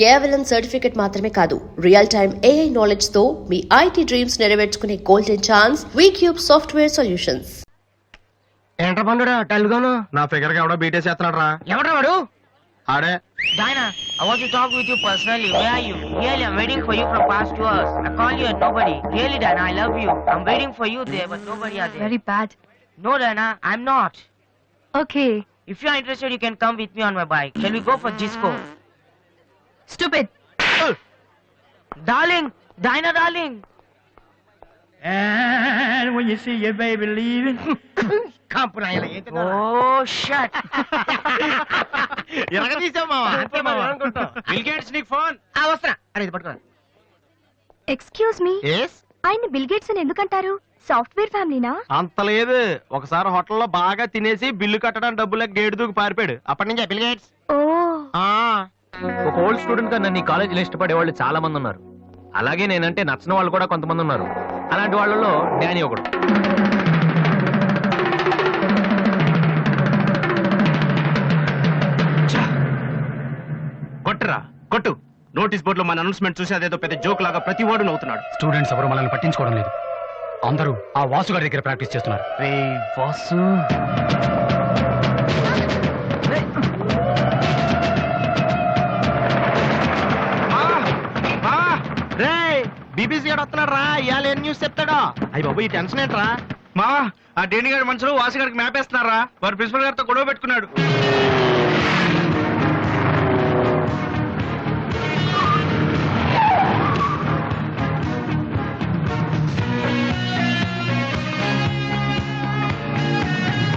కేవలం సర్టిఫికెట్ మాత్రమే కాదు, రియల్ టైమ్ AI నాలెడ్జ్ తో మీ IT డ్రీమ్స్ నెరవేర్చుకునే golden chance VCube software solutions. ఏంట్రా పండురా టెల్గాను నా ఫిగర్ కి ఎవడో బీటేసి చేస్తున్నాడు రా. ఎవడ్రా వాడు? ఆడే. Diana, I want to talk with you personally. Where are you? Really, I'm waiting for you from past 2 hours. I call you and nobody. Really, Diana, I love you. I'm waiting for you there, but nobody are there. Very bad. No, Diana, I'm not. Okay. If you are interested, you can come with me on my bike. Shall we go for disco? Stupid. Darling, Diana, darling. And when you see your baby leaving, కాంపురాయల ఏంటి? Oh, shut. ఎలాగ తీసావు మావా? అంతే మావా. Bill Gates నీకు phone. వస్తున్నా. అరే ఇది పట్టుకో. Excuse me, yes. ఆయన బిల్ గేట్స్ అని ఎందుకంటారు? సాఫ్ట్వేర్ ఫ్యామిలీనా? అంత లేదు. ఒకసారి హోటల్లో బాగా తినేసి బిల్లు కట్టడానికి డబ్బులకు గేటు దూకి పారిపోయాడు. అప్పటి నుంచి బిల్ గేట్స్. ఓ. ఒక ఓల్డ్ స్టూడెంట్ గా నన్ను ఈ కాలేజీలో ఇష్టపడే వాళ్ళు చాలా మంది ఉన్నారు. అలాగే నేనంటే నచ్చిన వాళ్ళు కూడా కొంతమంది ఉన్నారు. అలాంటి వాళ్ళలో డానీ ఒకడు. కొట్టురా కొట్టు. నోటీస్ బోర్డులో మన అనౌన్స్మెంట్ చూసి అదేదో పెద్ద జోక్ లాగా ప్రతి వాడు నవ్వుతున్నాడు. స్టూడెంట్స్ ఎవరు మనల్ని పట్టించుకోవడం లేదు. అందరూ ఆ వాసు గారి దగ్గర ప్రాక్టీస్ చేస్తున్నారు. వాసు బీబీసీ గారు వస్తున్నాడు రా. ఇవాళ ఏం న్యూస్ చెప్తాడో. అయ్యి బాబు ఈ టెన్షన్ ఏంట్రా మా? ఆ డేని గారి మనుషులు వాసు గారికి మ్యాప్ వేస్తున్నారా? వారు ప్రిన్సిపల్ గారితో గొడవ పెట్టుకున్నాడు.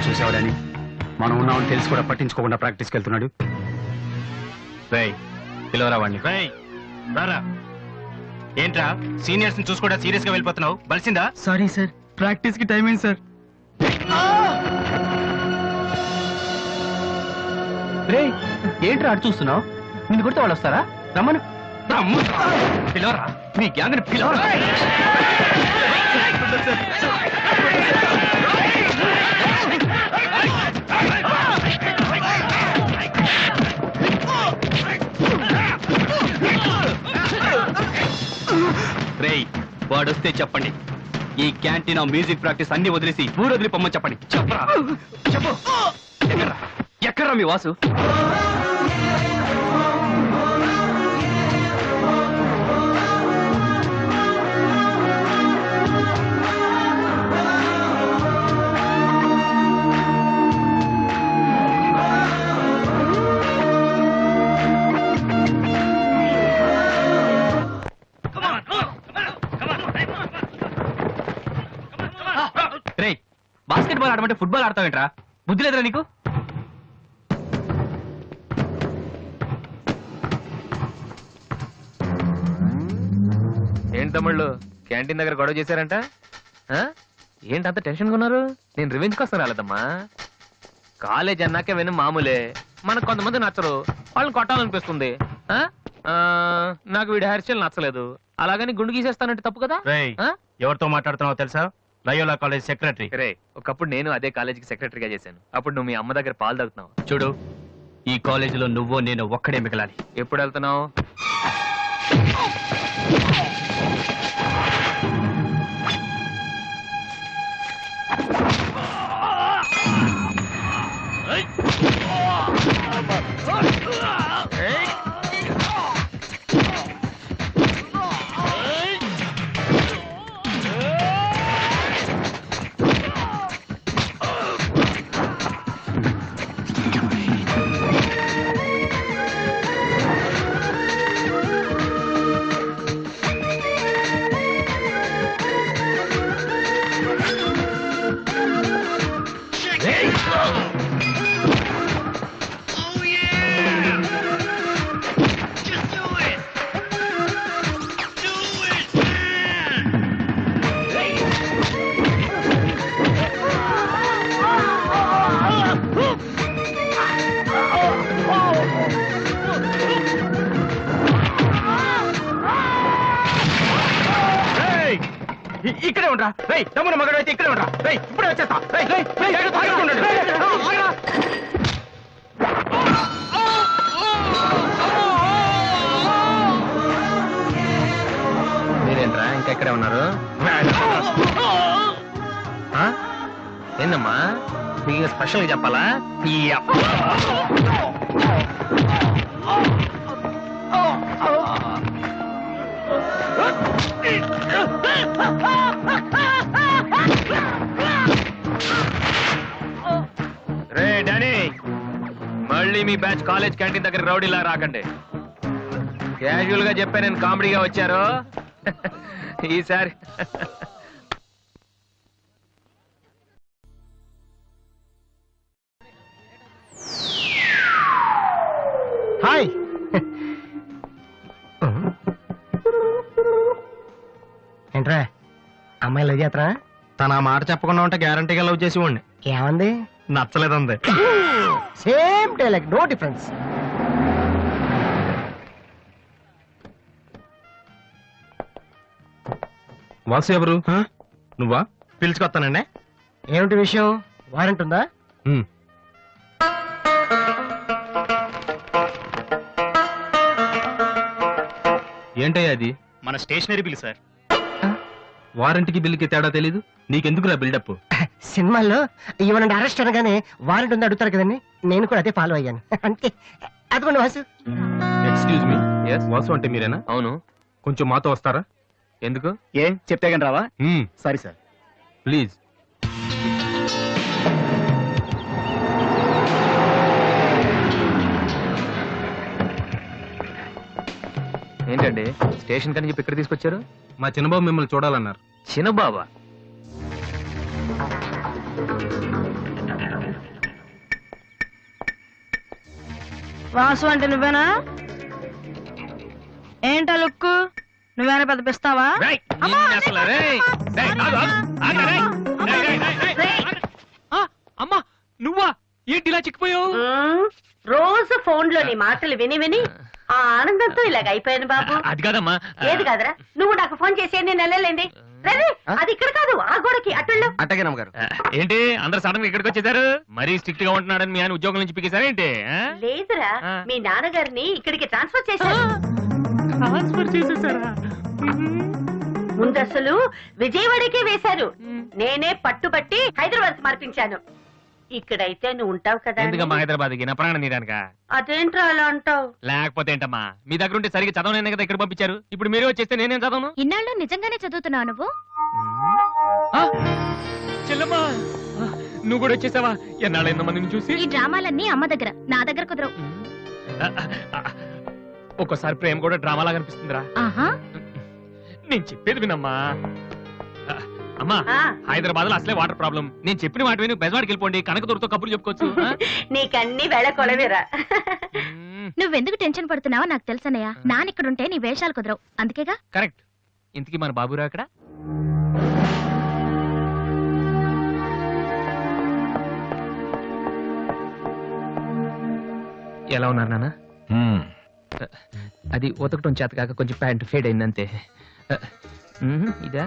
చూసేవాడని మనం ఉన్నామని తెలిసి కూడా పట్టించుకోకుండా ప్రాక్టీస్కి వెళ్తున్నాడు. రేయ్ పిలవరా వాడిని. రేయ్ రారా. ఏంట్రా సీనియర్స్ ని చూసి కూడా సీరియస్ గా వెళ్ళిపోతున్నావు? బలిసిందా? సారీ సార్, ప్రాక్టీస్ కి టైం అయింది సార్. రేయ్ ఏంట్రా అటు చూస్తున్నావు? నిన్ను కొడితే వాళ్ళు వస్తారా? రమ్మను. పిలవరా. మీ గ్యాంగ్ ని పిలవరా. రేయ్ వాడొస్తే చెప్పండి. ఈ క్యాంటీన్ మ్యూజిక్ ప్రాక్టీస్ అన్ని వదిలేసి ఊరొదిలి పొమ్మని చెప్పండి. చెప్పరా చెప్పు. ఎక్కడ్రా మీ వాసు? రేయ్ బాస్కెట్ బాల్ ఆడమంటే ఫుట్బాల్ ఆడతావేంట్రా? బుద్ధి లేదురా నీకు? ఏంటి తమ్ముళ్ళు క్యాంటీన్ దగ్గర గొడవ చేశారంట? ఏంటి అంత టెన్షన్గా ఉన్నారు? నేను రివెంజ్కి వస్తాను రాలేదమ్మా. కాలేజ్ అన్నాకే విని మామూలే. మనకు కొంతమంది నచ్చరు, వాళ్ళని కొట్టాలనిపిస్తుంది. నాకు వీడి హెయిర్ స్టైల్ నచ్చలేదు, అలాగని గుండు గీసేస్తానంటే తప్పు కదా? ఎవరితో మాట్లాడుతున్నావు తెలుసా? Loyola college secretary. రే ఒకప్పుడు నేను అదే కాలేజీకి సెక్రటరీగా చేశాను. అప్పుడు నువ్వు మీ అమ్మ దగ్గర పాలు తాగుతున్నావు. చూడు, ఈ కాలేజీలో నువ్వో నేను ఒక్కడే మిగలాలి. ఎప్పుడు వెళ్తున్నావు? ఇక్కడే ఉండరా. రేయ్ తమ్ముడు మగడు అయితే ఇక్కడే ఉండరా. రేయ్ ఇప్పుడే వచ్చేస్తా. రేయ్ రేయ్ ఇక్కడే ఉన్నారు ఆ? ఏందమ్మా మీకు స్పెషల్గా చెప్పాలా రే డానీ మళ్ళీ మీ బ్యాచ్ కాలేజ్ క్యాంటీన్ దగ్గర రౌడీలా రాకండి క్యాజువల్ గా చెప్పా నేను కామెడీగా వచ్చారు ఈసారి హాయ్ ఏంట్రా అమ్మాయి లవ్ చేస్తారా? తన ఆ మాట చెప్పకుండా ఉంటే గ్యారంటీగా లవ్ చేసి ఉండి ఏమంది? నచ్చలేదంది. Same dialogue, no difference. Vasu ఎవరు? నువ్వా? పిలుచుకొస్తానండి. ఏమిటి విషయం? వారెంట్ ఉందా? ఏంటయ్యా అది? మన స్టేషనరీ బిల్ సార్. వారంటీకి బిల్లుకి తేడా తెలీదు నీకెందుకురా బిల్డప్? సినిమాల్లో ఇవ్వనండి అరెస్ట్ అనగానే వారెంట్ ఉందా అడుగుతారు కదండి, నేను కూడా అదే ఫాలో అయ్యాను. అంటే అదిగోండి Vasu. Excuse me, yes Vasu అంటే మీరేనా? అవును కొంచెం మాతో వస్తారా? ఎందుకు? ఏం చెప్తే కానీ రావా? Sorry sir. ప్లీజ్. ఏంటండి స్టేషన్ కని చెప్పి ఇక్కడ తీసుకొచ్చారు? మా చిన్నబాబు మిమ్మల్ని చూడాలన్నారు. చిన్నబాబా? వాసు అంటే నువ్వేనా? ఏంటా లుక్కు? నువ్వేనా పెద్ద పిస్తావా? రేయ్, నిన్ను అసలు, రేయ్. రేయ్, ఆగు, ఆగు, ఆగు, రేయ్. రేయ్, రేయ్, రేయ్, రేయ్. ఆ, అమ్మా నువ్వా? ఏంటి ఇలా చిక్కిపోయావు? రోజు ఫోన్ లో నీ మాటలు విని విని ఆ ఆనందంతో ఇలాగ అయిపోయాను బాబు. అది కాదమ్మా. ఏది కాదురా, నువ్వు నాకు ఫోన్ చేసి నేను వెళ్ళలేండి. అది ఇక్కడ కాదు, ఆ గోడకి అటుళ్ళు. అట్టగే నమ్మగారు. ఏంటి అందరు సడన్ గా ఇక్కడికి వచ్చేసారు? మరీ స్ట్రిక్ట్ గా ఉంటున్నాడని మీ ఆయన ఉద్యోగం నుంచి పికేశారా ఏంటి? లేదురా, మీ నాన్నగారిని ఇక్కడికి ట్రాన్స్ఫర్ చేశారు. ముందు అసలు విజయవాడకే వేశారు, నేనే పట్టుబట్టి హైదరాబాద్ మార్పించాను. ఇక్కడైతే నువ్వు ఉంటావు కదా అని. ఎందుకమ్మా హైదరాబాద్ కి నా ప్రాణం తీయడానిక? అదేంట్రా అలా అంటావు? లేకపోతే ఏంటమ్మా, మీ దగ్గర ఉంటే సరిగ్గా చదవనే కదా ఇక్కడ పంపించారు. ఇప్పుడు మీరే వచ్చేస్తే నేనేం చదవను? ఇన్నాళ్ళు నిజంగానే చదువుతున్నావు నువ్వు? ఆ, చెల్లమ్మా నువ్వు కూడా వచ్చేసావా? ఎన్నాళ్ళైందో మందిని చూసి. ఈ డ్రామాలన్నీ అమ్మ దగ్గర, నా దగ్గర కుదరవు. ఒక్కోసారి ప్రేమ కూడా డ్రామాలా కనిపిస్తుందిరా. ఆహా, నేను చెప్పేది వినమ్మా. అమ్మా హైదరాబాద్ లో అసలే వాటర్ ప్రాబ్లం. నేను చెప్పిన మాట విని బెజవాడికి వెళ్ళిపోండి, కనకదుర్తో కబుర్లు చెప్పుకోవచ్చు. నీకన్నీ వేళ కొలవేరా. నువ్వెందుకు టెన్షన్ పడుతున్నావో నాకు తెలుసనయ్యా. నానిక్కడుంటే నీ వేషాలు కుదరవు, అందుకేగా. కరెక్ట్. ఇంతకీ మన బాబురా అక్కడ? ఎలా ఉన్నారు నాన్న? అది ఉతకటం చేత కాక కొంచెం ప్యాంట్ ఫేడ్ అయిందంతే. ఇదా?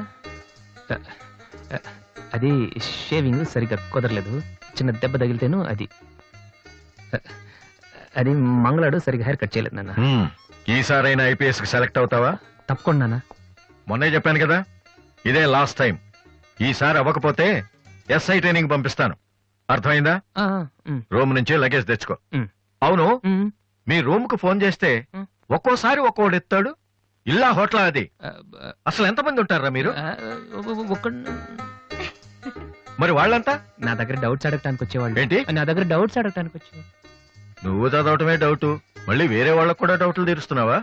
అది షేవింగ్ సరిగ్గా కుదరలేదు, చిన్న దెబ్బ తగిలితేను. అది మంగళాడు సరిగ్గా హెయిర్ కట్ చేయలేదు నాన్న. ఈసారైనా ఐపీఎస్ కి సెలెక్ట్ అవుతావా? తప్పకుండా నాన్న. మొన్నే చెప్పాను కదా, ఇదే లాస్ట్ టైం. ఈసారి అవ్వకపోతే ఎస్ఐ ట్రైనింగ్ పంపిస్తాను, అర్థమైందా? రూమ్ నుంచి లగేజ్ తెచ్చుకో. అవును, మీ రూమ్ కు ఫోన్ చేస్తే ఒక్కోసారి ఒక్కోడు ఎత్తాడు. ఇల్లా హోటల్ అది? అసలు ఎంతమంది ఉంటారా మీరు? మరి వాళ్ళంతా నా దగ్గర డౌట్స్ అడగటానికి వచ్చేవాళ్ళు. ఏంటి? నా దగ్గర డౌట్స్ అడగటానికి వచ్చేవాళ్ళు. నువ్వు చదవటమే డౌట్, మళ్ళీ వేరే వాళ్ళకు కూడా డౌట్లు తీరుస్తున్నావా?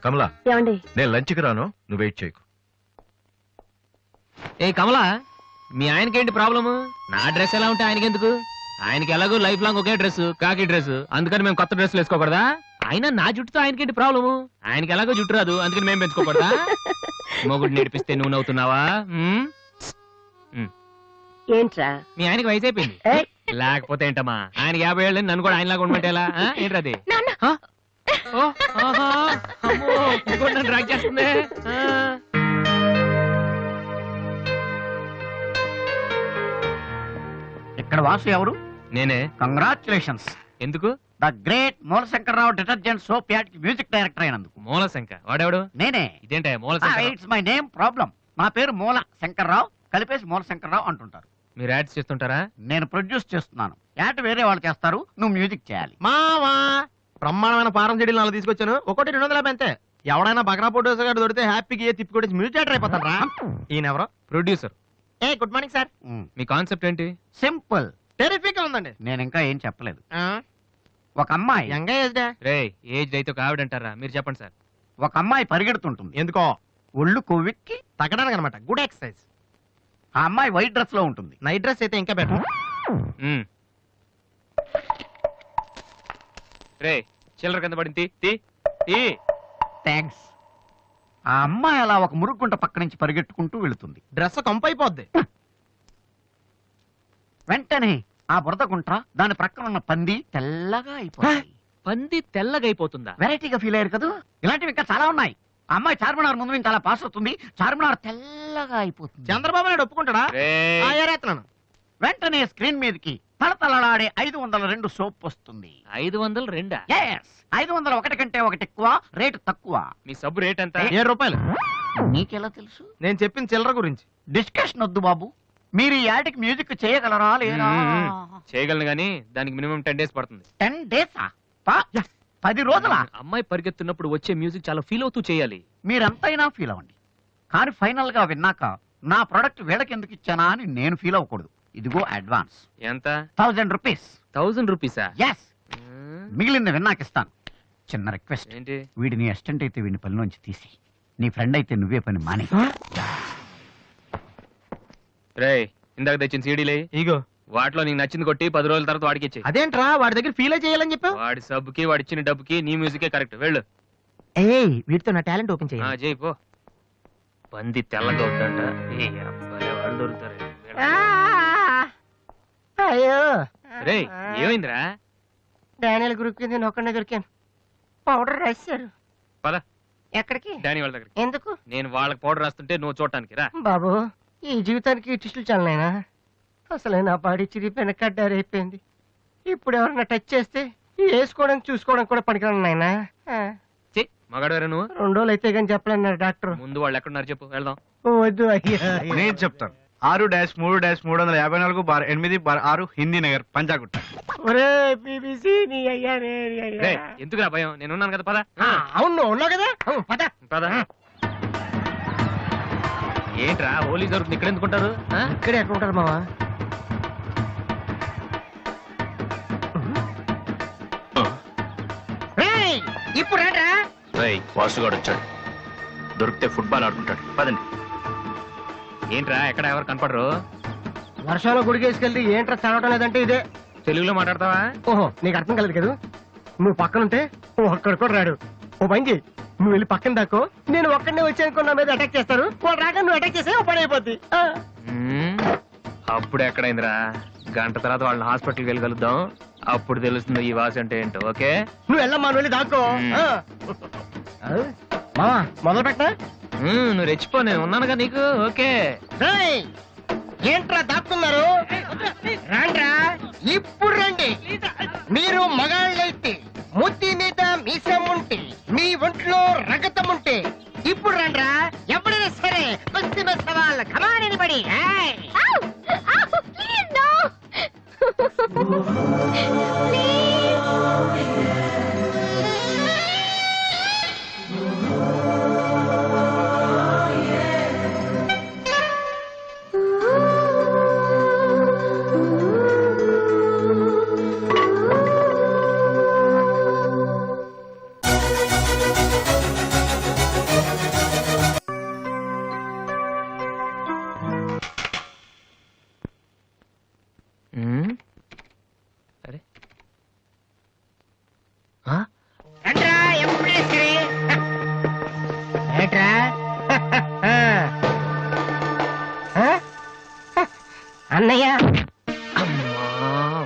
కమలా, ఏమండి? నేను లంచ్కి రాను, నువ్వు వెయిట్ చేయకు. ఏ కమలా, మీ ఆయనకేంటి ప్రాబ్లము? నా డ్రెస్ ఎలా ఉంటే ఆయనకెందుకు? ఆయనకి ఎలాగో లైఫ్ లాంగ్ ఒకే డ్రెస్, కాకి డ్రెస్, అందుకని మేము కొత్త డ్రెస్లు వేసుకోకూడదా? ఆయన నా జుట్టుతో ఆయనకేంటి ప్రాబ్లము? ఆయనకి ఎలాగో జుట్టు రాదు, అందుకని మేము పెంచుకోకూడదా? మొగుడు నేర్పిస్తే నువ్వు నవ్వుతున్నావా? ఏంట్రా? మీ ఆయనకి వయసు అయిపోయింది. లేకపోతే ఏంటమ్మా, ఆయన 50 ఏళ్ళు నన్ను కూడా ఆయనలాగా ఉండమంటే ఎలా? ఏంటది? నన్ను డ్రాక్ చేస్తుంది. ఇక్కడ వాసు ఎవరు? నేనే. కంగ్రాచులేషన్స్. ఎందుకు? The great Moolashankararao detergent soap ad కి మ్యూజిక్ డైరెక్టర్ అయినందుకు. మూలశంక వాడెవడు? నేనే. ఇదేంటే మూలశంక? It's my name problem. నా పేరు మూల శంకర్రావు, కలిపేసి మూల శంకర్రావు అంటుంటారు. మీరు యాడ్స్ చేస్తుంటారా? నేను ప్రొడ్యూస్ చేస్తున్నాను. యాట వేరే వాళ్ళు చేస్తారు, నువ్వు మ్యూజిక్ చేయాలి. మావా బ్రహ్మాండమైన పారం చెడీలు నాలుగు తీసుకొచ్చాను, ఒకటి 250 అంతే. ఎవడైనా బగ్రా ప్రొడ్యూసర్ గారు దొరికితే హ్యాపీగా తిప్పి కొట్టి మ్యూజిక్ డైరెక్టర్ అయిపోతాను రా. ఈయన ఎవరో producer. A good morning sir. Me concept ఏంటి? సింపుల్, టెరిఫిక్ గా ఉందండి. నేను ఇంకా ఏం చెప్పలేదు. ఒక అమ్మాయి యంగ్ ఏజ్ డే. రే ఏజ్ అయితే ఒక ఆవిడ అంటారా? మీరు చెప్పండి సార్. ఒక అమ్మాయి పరిగెడుతుంటుంది. ఎందుకో ఒళ్ళు కొవ్వెక్కి. తగ్గడానికి అనమాట. Good exercise. ఆ అమ్మాయి వైట్ డ్రెస్ లో ఉంటుంది. నైట్ డ్రెస్ అయితే ఇంకా బెటర్. రే చిల్లర కింద పడింది, తీ తీ. థ్యాంక్స్. ఆ అమ్మాయి అలా ఒక మురుగుంట పక్క నుంచి పరిగెట్టుకుంటూ వెళుతుంది. డ్రెస్ కంపు అయిపోద్ది. వెంటనే ఆ బురద గుంట, దాని ప్రక్కన ఉన్న పంది తెల్లగా అయిపోయింది. పంది తెల్లగా అయిపోతుందా? వెరైటీగా ఫీల్ అయ్యారు కదా. ఇలాంటివి ఇంకా చాలా ఉన్నాయి. ఆ అమ్మాయి చార్మినార్ ముందు నుంచి అలా పాస్ అవుతుంది, చార్మినార్ తెల్లగా అయిపోతుంది. చంద్రబాబు నాయుడు ఒప్పుకుంటాడా? రేయ్. ఏరేస్తున్నాను. వెంటనే స్క్రీన్ మీదకి తలతలలాడే 502 సోప్ వస్తుంది. 502? Yes, 501 కంటే ఒకటి ఎక్కువ, రేటు తక్కువ. మీ సబ్బు రేట్ ఎంత? 7 రూపాయలు. నీకెలా తెలుసు? నేను చెప్పిన చిల్లర గురించి. డిస్కషన్ వద్దు బాబు. మీరు ఈ యాడ్కి మ్యూజిక్ చేయగలరా లేరా? చేయగలను గానీ దానికి మినిమం 10 days పడుతుంది. 10 days? 10 రోజులా? అమ్మాయి పరిగెత్తున్నప్పుడు వచ్చే మ్యూజిక్ చాలా ఫీల్ అవుతూ చేయాలి. మీరంతైనా ఫీల్ అవ్వండి, కానీ ఫైనల్ గా విన్నాక నా ప్రొడక్ట్ వీళ్ళకి ఎందుకు ఇచ్చానా అని నేను ఫీల్ అవ్వకూడదు. ఇదిగో అడ్వాన్స్. ఎంత? 1000 రూపీస్. 1000 రూపీసా? ఎస్. మిగిలింది విన్నాక ఇస్తాను. చిన్న రిక్వెస్ట్, ఏంటి? వీడి నీ అసిస్టెంట్ అయితే వీడిని పనిలోంచి తీసి, నీ ఫ్రెండ్ అయితే నువ్వే పని మాని. రే ఇందాక తెచ్చిన సీడీలే ఇగో వాటిలో నీకు నచ్చింది కొట్టి 10 రోజుల తర్వాత వాడికి ఇచ్చేయ్. అదేంట్రా వాడి దగ్గర ఫీల్ చేయాలని చెప్పావు? వాడి సబ్బుకి వాడి ఇచ్చిన డబ్బుకి నీ మ్యూజికే కరెక్ట్. వెళ్ళు. ఏయ్ వీటితో నా టాలెంట్ ఓపెన్ ఆ, చేయి పో. పంది తెల్లగా ఉందంట. ఏ అబ్బాయి వాళ్ళు దొరుకుతారు. అయ్యో రే ఏమైందిరా? డానియల్ గ్రూప్ కి నేను ఒక్కడే దొరికాను. పౌడర్ రాశారు. పద ఎక్కడికి? డానీ వాళ్ళ దగ్గరికి. ఎందుకు? నేను వాళ్ళకి పౌడర్ రాస్తుంటే నువ్వు చూడటానికి రా. బాబు ఈ జీవితానికి టిస్టులు చాలనైనా. అసలే నా బాడీ చిరిగిపోయిన కడ్డారైపోయింది. ఇప్పుడు ఎవరన్నా టచ్ చేస్తే వేసుకోవడం చూసుకోవడం కూడా పనికిరాను నాయనా. మగాడు నువ్వు 2 రోజులు అయితే కానీ చెప్పలేన్నారు డాక్టర్. ముందు వాళ్ళు ఎక్కడున్నారు చెప్పు, వెళ్దాం. వద్దు అయ్యా. నేను చెప్తాను. 6-3-350-8/6 హిందీ నగర్ పంజాగుట్ట. ఒరే బీబీసీ నీ అయ్యా నీ అయ్యా. రే ఎందుకురా భయం, నేను ఉన్నాను కదా. పద. అవును ఉన్నావు కదా. పద పద. ఏంట్రా హోలీ జరుగుతుంది ఇక్కడ ఎందుకుంటారు? ఇక్కడే ఎక్కడ ఉంటారు మావా? ఇప్పుడు రా. వాసుగాడు వచ్చాడు, దొరికితే ఫుట్బాల్ ఆడుకుంటాడు. పదండి. ఏంట్రా ఎక్కడ ఎవరు కనపడరు? వర్షంలో గుడికేసుకెళ్ళి ఏంట్రా చదవటం లేదంటే ఇదే. తెలుగులో మాట్లాడతావా? ఓహో నీకు అర్థం కలదు కదా. నువ్వు పక్కనుంటే ఒక్కడు కూడా రాడు. ఓ పని చేయి, నువ్వు వెళ్ళి పక్కన దాకో. నేను ఒక్కడనే వచ్చానుకో నా మీద అటాక్ చేస్తారు. వాడు రాగా నువ్వు అటాక్ చేస్తే ఓ పని అయిపోద్ది. అప్పుడు ఎక్కడైందిరా? గంట తర్వాత వాళ్ళని హాస్పిటల్కి వెళ్ళి కలుద్దాం. అప్పుడు తెలుస్తుంది ఈ వాసి అంటే ఏంటో. ఓకే నువ్వు వెళ్ళమ్మా, నువ్వు వెళ్ళి దాకో. మావా మొదలు పెట్టా. నువ్వు రెచ్చిపో, నేను ఉన్నానుగా నీకు. ఓకే ఏంట్రా దాక్కున్నారు? రాండ్రా ఇప్పుడు రండి. మీరు మగాళ్ళైతే ముద్ది మీద మీసం ఉంటే, మీ ఒంట్లో రగతం ఉంటే ఇప్పుడు రండ్రా. ఎవరైనా సరే పశ్చిమ సవాళ్ళ కమాని పడి. అరే రండ్రా ఎప్పుడే సరే. ఏంట్రా అన్నయ్య? అమ్మా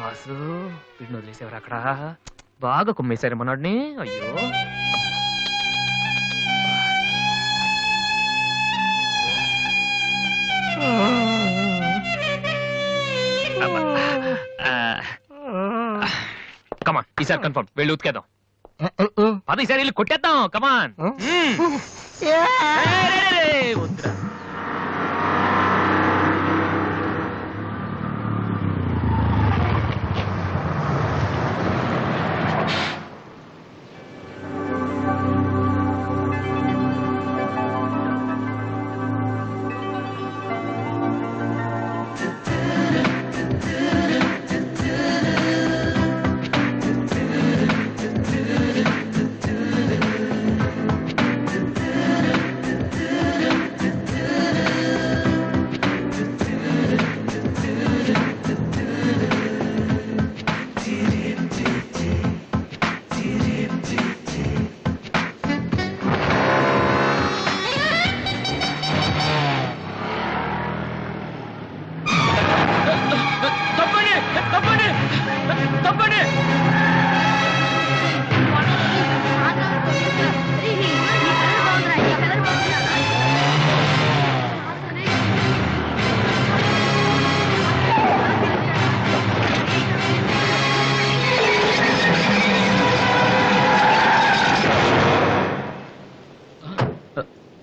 వాసు, వీడిని వదిలేసేవారు అక్కడ. బాగా కుమ్మేశారు మనోడిని. అయ్యో కమాన్, ఈసారి కన్ఫర్మ్ వెళ్ళి ఉతికేద్దాం. పద ఈసారి వెళ్ళి కొట్టేద్దాం. కమాన్. వద్దురా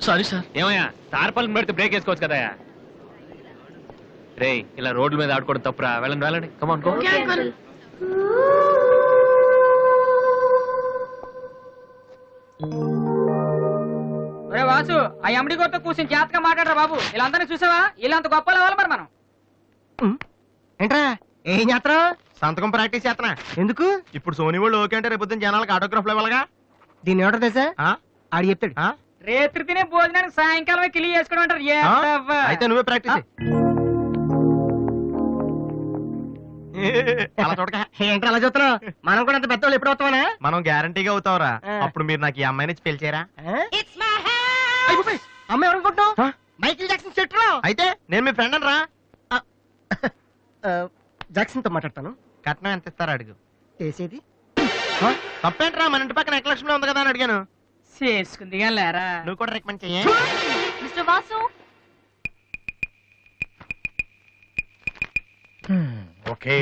సారీ సార్. ఏమయ్యా తార్పాలను పెడితే బ్రేక్ వేసుకోవచ్చు కదయా. రే ఇలా రోడ్ల మీద ఆడుకోవడం తప్పురా. వెళ్ళండి వెళ్ళండి, కమాన్ గో. ఒరే వాసు, ఆ ఎమ్డి గోతో కూర్చొని జాతగా మాట్లాడరా బాబు. ఇలా అందరినీ చూసావా? ఇలా అంత గొప్పలు అవ్వాలి మరి మనం. ఏంట్రా ఏం చేస్తారా? సంతకం ప్రాక్టీస్ చేస్తున్నా. ఎందుకు? ఇప్పుడు సోనీ వాళ్ళు ఓకే అంటే రేపు జనాలకు ఆటోగ్రాఫ్లు ఇవ్వాలగా. దీన్ని ఏమంటారు తెలుసా? ఆడి చెప్తాడు. రేత్రి తినే భోజనానికి సాయంకాలమే కిలి చేసుకోవడం అంటారు. అయితే నువ్వే ప్రాక్టీస్ ఏంట్రా అలా చూస్తున్నావు? మనం కూడా అంత పెద్దవాళ్ళు ఎప్పుడు అవుతామనా? మనం గ్యారంటీగా అవుతావురా. అప్పుడు మీరు నాకు ఈ అమ్మాయిని ఇచ్చి పెళ్లి అమ్మాయి ఎవరనుకుంటున్నావు? మైకిల్ జాక్సన్ సెట్ రా. అయితే నేను మీ ఫ్రెండ్ అని రా. జాక్సన్ తో మాట్లాడతాను. కట్నం ఎంత ఇస్తారా అడుగు. చేసేది తప్పేంట్రా? మన ఇంటి పక్కన ఎక్లక్ష్మిలో ఉంది కదా అని అడిగాను. చేసుకుంది లేరా. నువ్వు కూడా రికమెండ్ చెయ్యి. Mister Vasu, okay.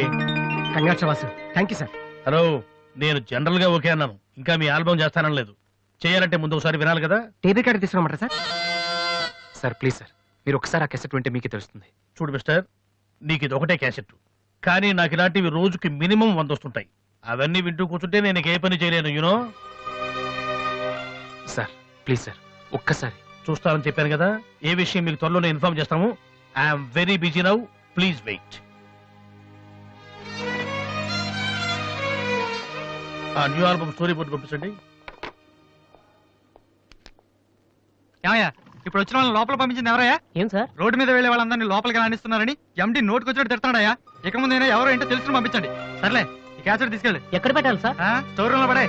Congrats Vasu. Thank you sir. Hello, నేను జనరల్ గా ఓకే అన్నాను. ఇంకా మీ ఆల్బమ్ చేస్తానని లేదు. చేయాలంటే ముందు ఒకసారి వినాలి కదా. టేబుల్ కార్డు తీసుకురమ్మంటారా సార్? సార్ ప్లీజ్ సార్, మీరు ఒకసారి ఆ కెసెట్ వింటే మీకే తెలుస్తుంది. చూడు మిస్టర్, నీకు ఇది ఒకటే క్యాసెట్, కానీ నాకు ఇలాంటివి రోజుకి మినిమం 100 వస్తుంటాయి. అవన్నీ వింటూ కూర్చుంటే నేను ఏ పని చేయలేను. యూనో. సార్ ప్లీజ్ సార్, ఒక్కసారి చూస్తానని చెప్పాను కదా. ఏ విషయం మీకు త్వరలోనే ఇన్ఫార్మ్ చేస్తాము. I'm very busy now, please wait. ఆ న్యూ ఆల్బమ్ స్టోరీ బోర్డు పంపించండి. ఏమయ్యా, ఇప్పుడు వచ్చిన వాళ్ళని లోపల పంపించింది ఎవరయ్యా? ఏం సార్? రోడ్డు మీద వెళ్లే వాళ్ళందరినీ లోపలికి రాణిస్తున్నారని ఎండి నోటుకు వచ్చినట్టు తిడతాడయ్యా. ఇక ముందైనా ఎవరో ఏంటో తెలుసుకుని పంపించండి. సర్లే, ఈ క్యాసెట్ తీసుకెళ్ళి ఎక్కడ పెట్టాలి సార్? స్టోర్ రూమ్ లో పడే.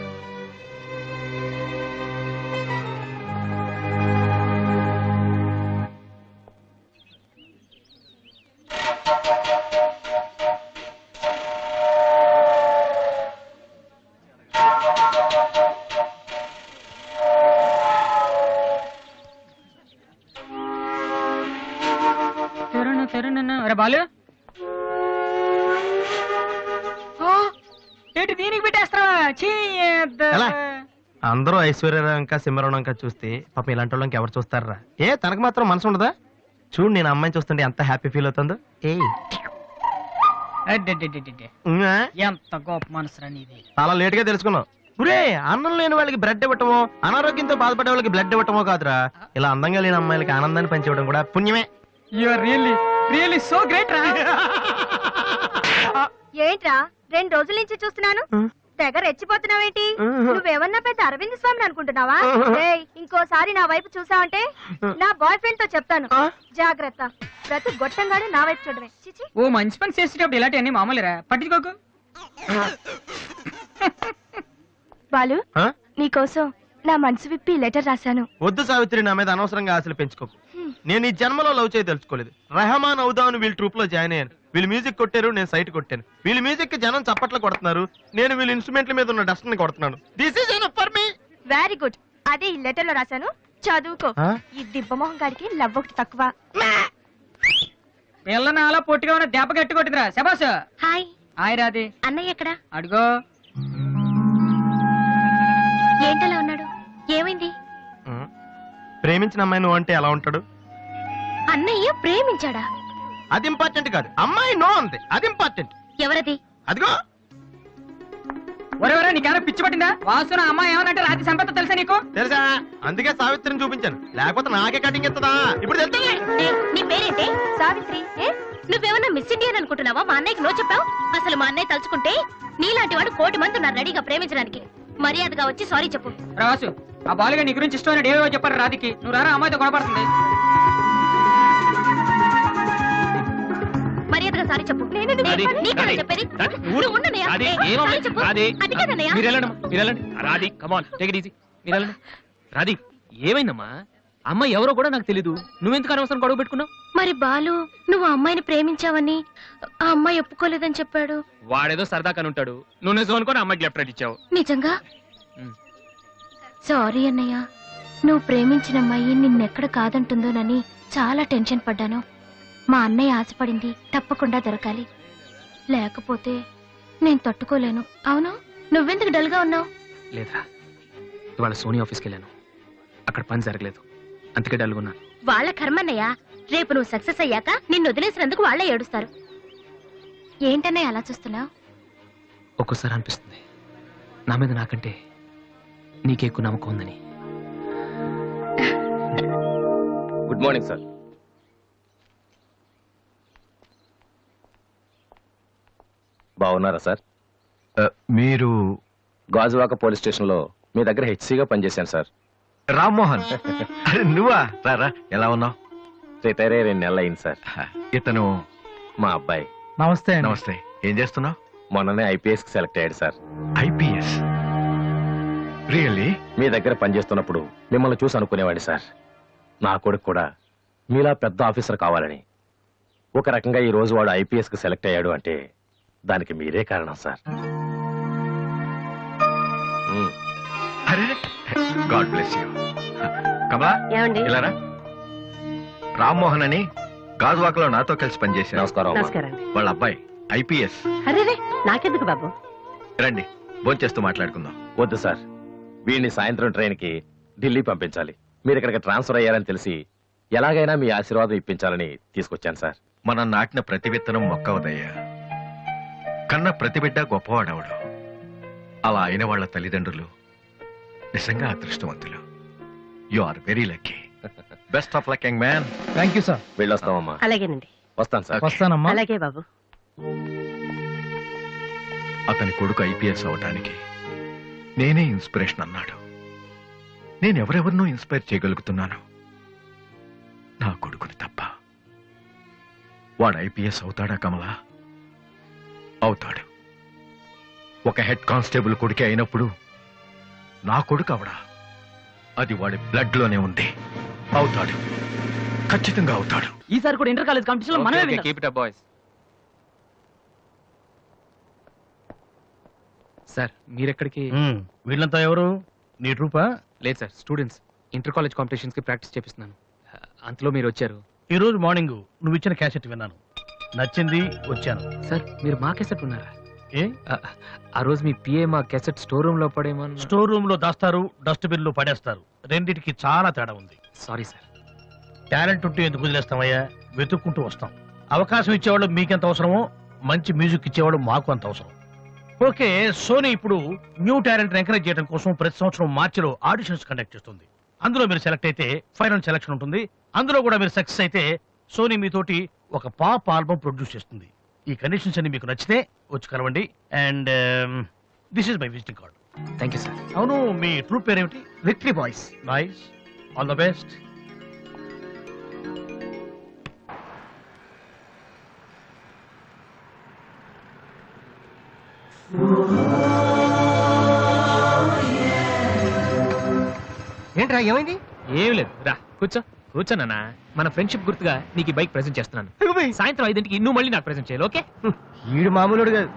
బాలు ఏంటి దీనికి పెట్టేస్తావా? ఎలా? అందరూ ఐశ్వర్యరావు ఇంకా సింహరావు ఇంకా చూస్తే పాపం ఇలాంటి వాళ్ళకి ఎవరు చూస్తారా? ఏ తనకు మాత్రం మనసు ఉండదా? చూడు, నేను అమ్మాయిని చూస్తుంటే ఎంత హ్యాపీ ఫీల్ అవుతుందో. ఎంత గొప్ప మనసు నీది. చాలా లేట్ గా తెలుసుకున్నావు. ఒరే, అన్నం లేని వాళ్ళకి బ్లడ్ ఇవ్వటమో, అనారోగ్యంతో బాధపడే వాళ్ళకి బ్లడ్ ఇవ్వటమో కాదురా, ఇలా అందంగా లేని అమ్మాయిలకి ఆనందాన్ని పంచివ్వడం కూడా పుణ్యమే. You are really so great రా. ఏంట్రా 2 రోజుల నుంచి చూస్తున్నాను, తెగ రెచ్చిపోతున్నావేంటి? నువ్వేమన్నా పెద్ద అరవింద్ స్వామిని అనుకుంటున్నావా? ఇంకోసారి నా వైపు చూసావంటే నా బాయ్ ఫ్రెండ్ తో చెప్తాను. జాగ్రత్త. ప్రతి గొట్టంగానే నా వైపు చూడవే. ఓ మంచి పని చేసేటప్పుడు ఇలాంటివన్నీ మామూలురా, పట్టించుకోకు. బాలు, నీకోసం నా మనసు విప్పి లెటర్ రాశాను. వద్దు సావిత్రి, నా మీద అనవసరంగా ఆశలు పెంచుకోకు. నేను ఈ జన్మలో లవ్ చేయ తెలుసుకోలేదు. రెహమాన్ అవుదామని వీళ్ళ ట్రూప్ లో జాయిన్ అయ్యాను. వీళ్ళు మ్యూజిక్ కొట్టారు, నేను సైట్ కొట్టాను. వీళ్ళ మ్యూజిక్ కి జనం చప్పట్లు కొడుతున్నారు, నేను వీళ్ళ ఇన్స్ట్రుమెంట్ల మీద ఉన్న డస్ట్ ని కొడుతున్నాను. This is enough for me. Very good. అదే ఈ లెటర్ లో రాశాను, చదువుకో. ఈ దిబ్బమోహం గారికి లవ్ ఒకటి తక్కువ. పిల్లని అలా పొట్టిగా ఉన్న దెబ్బ గట్టి కొట్టిందిరా. శబాస్. హాయ్. హాయ్ రాది. అన్నయ్య ఎక్కడా? అడుగో. ఏంటలా ఉన్నాడు? ఏమైంది? ప్రేమించిన అమ్మాయి నువ్వు అంటే ఎలా ఉంటాడు? అన్నయ్య ప్రేమించాడా? అది ఇంపార్టెంట్ కాదు, అమ్మాయి నో అంతే, అది ఇంపార్టెంట్. ఎవరది? అదిగో. ఒరే నీకేమైనా పిచ్చి పట్టిందా? వాసు నా అమ్మాయి ఏమనంటే రాత్రి సంపద తెలుసా నీకు? తెలుసా, అందుకే సావిత్రిని చూపించాను, లేకపోతే నాకే కటింగ్ ఇస్తుందా? ఇప్పుడు తెలుసా? నీ పేరేంటి? సావిత్రి. నువ్వేమన్నా మిస్ ఇండియన్ అనుకుంటున్నావా? మా అన్నయ్యకి నో చెప్పావు. అసలు మా అన్నయ్య తలుచుకుంటే నీలాంటి వాడు 1,000,000 మంది ఉన్నారు రెడీగా ప్రేమించడానికి. మర్యాదగా వచ్చి సారీ చెప్పు. రాసు, ఆ బాలుగా నీ గురించి ఇష్టమైన ఏవో చెప్పారు రాధికి. నువ్వు రారా, అమ్మాయితో గొడవపడుతుంది. మర్యాదగా సారీ చెప్పు. చెప్పేది రాధి, కమాన్, టేక్ ఇట్ ఈజీ. మీరు వెళ్ళండి. రాధి, ఏమైందమ్మా? అమ్మాయి ఎవరో కూడా నాకు తెలీదు, నువ్వెందుకు అనవసరం గొడవ పెట్టుకున్నావు? మరి బాలు, నువ్వు ఆ అమ్మాయిని ప్రేమించావని ఆ అమ్మాయి ఒప్పుకోలేదని చెప్పాడు. వాడేదో సరదా కనుంటాడు, నువ్వు నిజం అనుకోని అమ్మాయికి లెఫ్ట్ రైట్ ఇచ్చావు. నిజంగా? సారీ అన్నయ్య, నువ్వు ప్రేమించిన అమ్మాయి నిన్నెక్కడ కాదంటుందోనని చాలా టెన్షన్ పడ్డాను. మా అన్నయ్య ఆశపడింది తప్పకుండా దొరకాలి, లేకపోతే నేను తట్టుకోలేను. అవును, నువ్వెందుకు డల్ గా ఉన్నావు? లేదురా, ఇవాళ సోనీ ఆఫీస్కి వెళ్ళాను, అక్కడ పని జరగలేదు. అందుకే డల్గున్నా. వాళ్ళ కర్మన్నయ్య, రేపు నువ్వు సక్సెస్ అయ్యాక నిన్ను వదిలేసినందుకు వాళ్ళే ఏడుస్తారు. ఏంటన్నయ్య అలా చూస్తున్నావు? ఒక్కోసారి అనిపిస్తుంది నా మీద నాకంటే నీకే ఎక్కువ నమ్మకం ఉందని. Good morning sir. బాగున్నారా సార్? మీరు గాజువాక పోలీస్ స్టేషన్ లో మీ దగ్గర హెచ్సిగా పనిచేశాను సార్. రామ్మోహన్. అరే నువ్వా? రారా, ఎలా ఉన్నావు? రిటైర్ అయ్యి 2 నెలలు అయింది సార్. ఇతను మా అబ్బాయి. నమస్తే. నమస్తే. ఏం చేస్తున్నావు? మొన్ననే ఐపీఎస్ కి సెలెక్ట్ అయ్యాడు సార్. ఐపీఎస్? రియల్లీ? మీ దగ్గర పనిచేస్తున్నప్పుడు మిమ్మల్ని చూసి అనుకునేవాడి సార్, నా కొడుకు కూడా మీలా పెద్ద ఆఫీసర్ కావాలని. ఒక రకంగా ఈ రోజు వాడు ఐపీఎస్ కి సెలెక్ట్ అయ్యాడు అంటే దానికి మీరే కారణం సార్. అరే గాడ్ బ్లెస్ యూ. కమలా, ఏమండి? ఇలారా. రామ్మోహన్ అని గాజువాకలో నాతో కలిసి పనిచేశారు. నమస్కారం. నమస్కారం. వాళ్ళ అబ్బాయి ఐపీఎస్. అరే నాకెందుకు బాబు? రండి, భోంచేస్తూ మాట్లాడుకుందాం. వద్దు సార్, వీడిని సాయంత్రం ట్రైన్ కి ఢిల్లీ పంపించాలి. మీరు ఇక్కడికి ట్రాన్స్ఫర్ అయ్యారని తెలిసి ఎలాగైనా మీ ఆశీర్వాదం ఇప్పించాలని తీసుకొచ్చాను సార్. మనం నాటిన ప్రతి విత్తనం మొక్కవదయ్యా. కన్న ప్రతి బిడ్డ గొప్పవాడవడు. అలా అయిన వాళ్ళ తల్లిదండ్రులు నిజంగా అదృష్టవంతులు. You are very lucky. Best of luck young man. Thank you sir. వెళ్ళొస్తామమ్మా. అలాగేనండి. వస్తాను సార్. వస్తానమ్మా. అలాగే బాబు. అతని కొడుకు ఐపీఎస్ అవటానికి నేనే ఇన్స్పిరేషన్ అన్నాడు. నేనెవరెవరినో ఇన్స్పైర్ చేయగలుగుతున్నాను, నా కొడుకుని తప్ప. వాడు ఐపీఎస్ అవుతాడా కమలా? అవుతాడు. ఒక హెడ్ కానిస్టేబుల్ కొడుకే అయినప్పుడు నా కొడుకు అవడా? అది వాడి బ్లడ్ లోనే ఉంది. అవుతాడు, ఖచ్చితంగా అవుతాడు. ఈసారి కూడా ఇంటర్ కాలేజ్ కాంపిటీషన్ లో మనమే keep it up boys. Sir మీరెక్కడికి? వీళ్ళంతా ఎవరు? నీ ట్రూపా? లేదు sir, students. Inter college competitions కి ప్రాక్టీస్ చేపిస్తున్నాను. అంతలో మీరు వచ్చారు. ఈ రోజు మార్నింగ్ నువ్వు ఇచ్చిన క్యాసెట్ విన్నాను, నచ్చింది, వచ్చాను. సార్ మీరు మా కెసెట్ ఉన్నారా? ఏ? ఆ రోజు మీ పిఏ మా కెసెట్ స్టోర్ రూమ్ లో పడేమో. స్టోర్ రూమ్ లో దాస్తారు, డస్ట్బిన్ లో పడేస్తారు. రెండిటికి చాలా తేడా ఉంది. Sorry sir. టాలెంట్ ఉంటే ఎందుకు వదిలేస్తామయ్యా? వెతుక్కుంటూ వస్తాం. అవకాశం ఇచ్చేవాళ్ళు మీకెంత అవసరమో మంచి మ్యూజిక్ ఇచ్చేవాళ్ళు మాకు అంత అవసరం. ఓకే, సోనీ ఇప్పుడు న్యూ టాలెంట్ ఎంకరేజ్ చేయడం కోసం ప్రతి సంవత్సరం మార్చిలో ఆడిషన్స్ కండక్ట్ చేస్తుంది. అందులో మీరు సెలెక్ట్ అయితే ఫైనల్ సెలక్షన్ ఉంటుంది. అందులో కూడా మీరు సక్సెస్ అయితే సోనీ మీతోటి ఒక పాప్ ఆల్బమ్ ప్రొడ్యూస్ చేస్తుంది. ఈ కండిషన్స్ అన్ని మీకు నచ్చితే వచ్చి కలవండి. And this is my visiting card. Thank you sir. అవును, మీ ట్రూప్ పేరేమిటి? Victory boys. Nice, all the best. ఏంట్రా, ఏమైంది? ఏం లేదు, రా కూర్చో. కూర్చోనన్నా, మన ఫ్రెండ్షిప్ గుర్తుగా నీకు ఈ బైక్ ప్రెజెంట్ చేస్తున్నాను. సాయంత్రం 5ంటికి నువ్వు మళ్ళీ నాకు ప్రెజెంట్ చేయాలి, ఓకే? ఈడు మామూలుడు కాదు.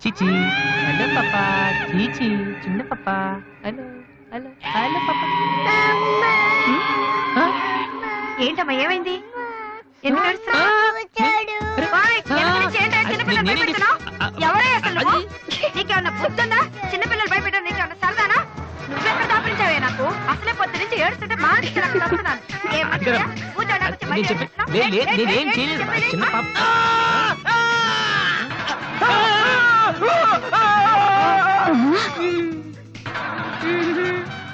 చీచి, హలో పాపా. చీచి, చిన్న పాపా. హలో హలో హలో పాపా. ఏంటమ్మా, ఏమైంది? ఎందుకు ఏడుస్తున్నావ్? ఓయ్, ఎందుకు నుంచి ఏంటో చిన్నపిల్లలు భయపెడుతున్నావ్? ఎవరే అసలు నువ్వు? నీకేమన్నా బుద్ధుందా? చిన్నపిల్లలు భయపెట్టడం నీకేమన్నా సరదానా? నువ్వెక్కడ దాపరించావే నాకు? అసలే పొద్దు నుంచి ఏడుస్తుంటే మా నుంచి నాకు తప్పుతున్నాను. కూర్చోండి, నేనేం చేయలేదు, చిన్న పాప.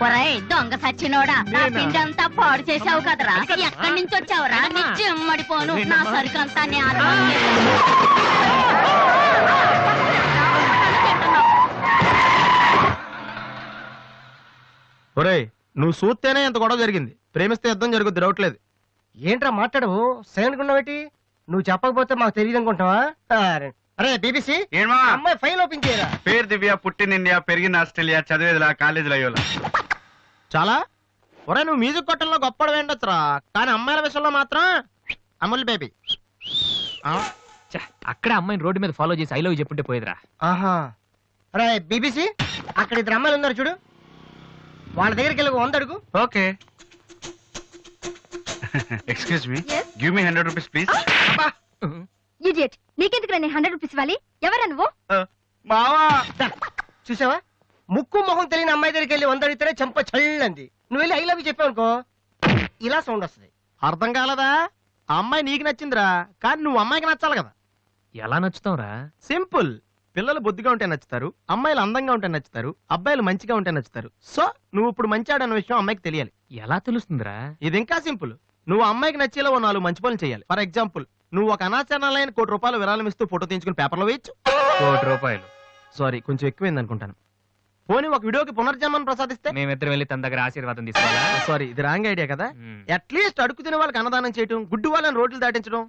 ఒరేయ్ దొంగ సచ్చినోడా నా పిండి అంతా పాడు చేసావు కదరా ఎక్కడి నుంచి వచ్చావురా నీ చెమ్మడిపోను నా సరుకు అంతా ఒరేయ్ నువ్వు చూస్తేనే ఎంత గొడవ జరిగింది, ప్రేమిస్తే యుద్ధం జరుగుద్ది, డౌట్ లేదు. ఏంట్రా మాట్లాడవు సైలెంట్ ఉన్నావేటి? నువ్వు చెప్పకపోతే మాకు తెలియదు అనుకుంటావా? అరే బీబీసీ ఏమా అమ్మాయి ఫైల్ ఓపెన్ చేయరా. పేరు దివ్య, పుట్టిన ఇండియా, పెరిగిన ఆస్ట్రేలియా, చదివేదిలా కాలేజీలో అయ్యోలా. చాలా ఒరే నువ్వు మ్యూజిక్ కొట్టంలో గొప్పడు వేండొచ్చురా, కానీ అమ్మాయిల విషయంలో మాత్రం అమూల్ బేబీ. అక్కడే అమ్మాయిని రోడ్డు మీద ఫాలో చేసి ఐ లవ్ చెప్పుంటే పోయేదిరా. ఆహా అరే బీబీసీ అక్కడ ఇద్దరు అమ్మాయిలు ఉన్నారు చూడు, వాళ్ళ దగ్గరికి వెళ్ళి 100 అడుగు. Okay. Excuse me, give me 100 rupees please. Idiot, నీకెందుకు నేను 100 రూపీస్ ఇవ్వాలి? ఎవరా నువ్వు? బావా చూసావా, ముక్కు మొహం తెలియని అమ్మాయి దగ్గరికి వెళ్ళి 100 అడిగితేనే చంప చల్లంది. నువ్వు వెళ్ళి ఐ లవ్ యూ చెప్పావు అనుకో, ఇలా సౌండ్ వస్తుంది. అర్థం కాలదా? ఆ అమ్మాయి నీకు నచ్చిందిరా, కానీ నువ్వు అమ్మాయికి నచ్చాలి కదా. ఎలా నచ్చుతావురా? సింపుల్. పిల్లలు బొద్దుగా ఉంటే నచ్చుతారు, అమ్మాయిలు అందంగా ఉంటే నచ్చుతారు, అబ్బాయిలు మంచిగా ఉంటే నచ్చుతారు. సో నువ్వు ఇప్పుడు మంచాడు అన్న విషయం అమ్మాయికి తెలియాలి. ఎలా తెలుస్తుందిరా? ఇది ఇంకా సింపుల్. నువ్వు అమ్మాయికి నచ్చేలా ఓ 4 మంచి పనులు చేయాలి. ఫర్ ఎగ్జాంపుల్, నువ్వు ఒక అనాచరణలైన ₹1,00,00,000 విరాళం ఇస్తూ ఫోటో తీయించుకుని పేపర్లో వేయచ్చు. ₹1,00,00,000 సారీ, కొంచెం ఎక్కువైంది అనుకుంటాను. పోనీ ఒక వీడియోకి పునర్జన్మను ప్రసాదిస్తే? మేమిద్దరం వెళ్ళి తన దగ్గర ఆశీర్వాదం తీసుకోవాలా? సారీ, ఇది రాంగ్ ఐడియా కదా. అట్లీస్ట్ అడుగు తినే వాళ్ళకి అన్నదానం చేయటం, గుడ్డు వాళ్ళని రోడ్లు దాటించడం,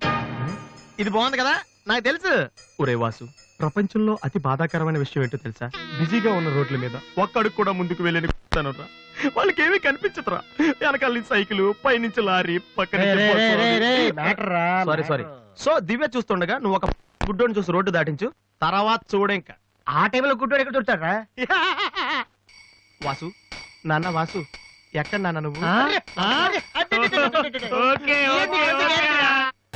ఇది బాగుంది కదా. నాకు తెలుసు. ఒరే వాసు, ప్రపంచంలో అతి బాధాకరమైన విషయం ఏంటో తెలుసా? బిజీగా ఉన్న రోడ్ల మీద ఒక్క అడుగు కూడా ముందుకు వెళ్ళని వాళ్ళకి ఏమీ కనిపించదురా. వెనకాల సైకిల్, పైనుంచి లారీ, పక్కన సారీ. సో దివ్య చూస్తుండగా నువ్వు ఒక గుడ్డోని చూసి రోడ్డు దాటించు, తర్వాత చూడే. ఇంకా ఆ టైంలో గుడ్డోడు ఎక్కడ దొరుకుతాడా? వాసు, నాన్న వాసు, ఎక్కడ నాన్న నువ్వు?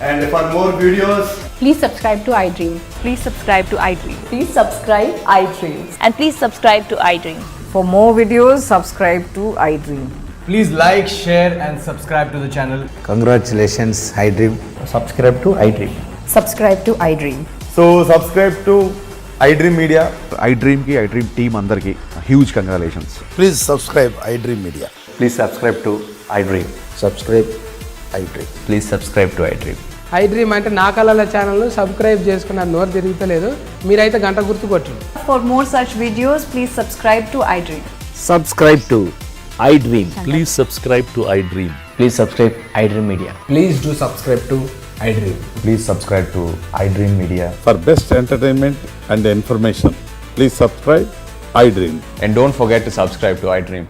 And for more videos, please subscribe to iDream. Please subscribe to iDream. Please subscribe iDream. And please subscribe to iDream. For more videos, subscribe to iDream. please like, share and subscribe to the channel. Congratulations, iDream. Subscribe to iDream. Subscribe to iDream. So subscribe to iDream Media. iDream ki iDream team andarki huge congratulations. Please subscribe iDream Media. Please subscribe to iDream. Subscribe iDream. Please subscribe to iDream. iDream అంటే నా కళల channel subscribe చేసుకున్న నోరు తిరుగుతలేదు, మీరైతే గంట గుర్తు కొట్టండి. For more such videos, please subscribe to iDream. Subscribe to iDream. Please subscribe to iDream. Please subscribe iDream Media. Please do subscribe to iDream. Please subscribe to iDream Media. For best entertainment and information, please subscribe iDream. And don't forget to subscribe to iDream.